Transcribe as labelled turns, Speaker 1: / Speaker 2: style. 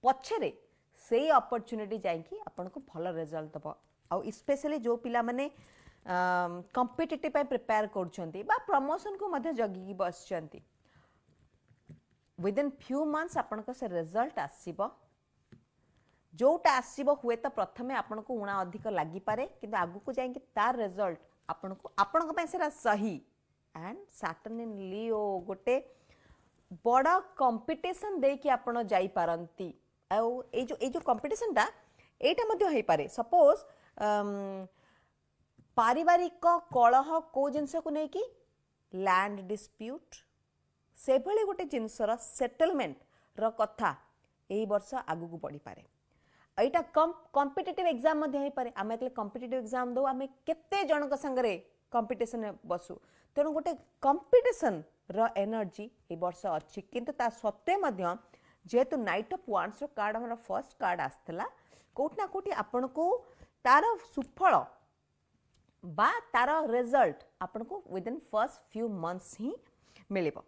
Speaker 1: पछरे से अपॉर्चुनिटी जाइकी आपन को भल रिजल्ट दबो आ स्पेशली जो पिला माने कॉम्पिटिटिव पे प्रिपेयर करछंती बा प्रमोशन को मध्य जगी बसचंती विद इन फ्यू मंथ्स आपन को से रिजल्ट आसीबो जोटा आसीबो हुए तो प्रथमे आपन को उणा अधिक लागि पारे किंतु आगु को जाइकी तार रिजल्ट आपन को पे सेरा सही एंड सैटर्न इन लियो गोटे बड़ा कंपटीशन दे कि आपन जाई पारंती ए जो कंपटीशन टा एटा मध्य होई पारे सपोज पारिवारिक कलह को जिनस को नहीं कि लैंड डिस्प्यूट से भली गोटे जिनसर सेटलमेंट र कथा एही वर्ष आगु को बढ़ी पारे एटा कॉम्पिटिटिव एग्जाम मध्ये होई पारे आमे तले कॉम्पिटिटिव एग्जाम दो आमे केते जनक संगरे कंपटीशन बसु तेणु गोटे कंपटीशन र एनर्जी ए वर्ष अछि किंतु ता सत्वे मध्य जेतु नाइट ऑफ वांड्स रो कार्ड हमर फर्स्ट कार्ड आस्तला कोठना कोठी आपन को तार सुफल बा तार रिजल्ट आपन को within first few months ही मिलिबो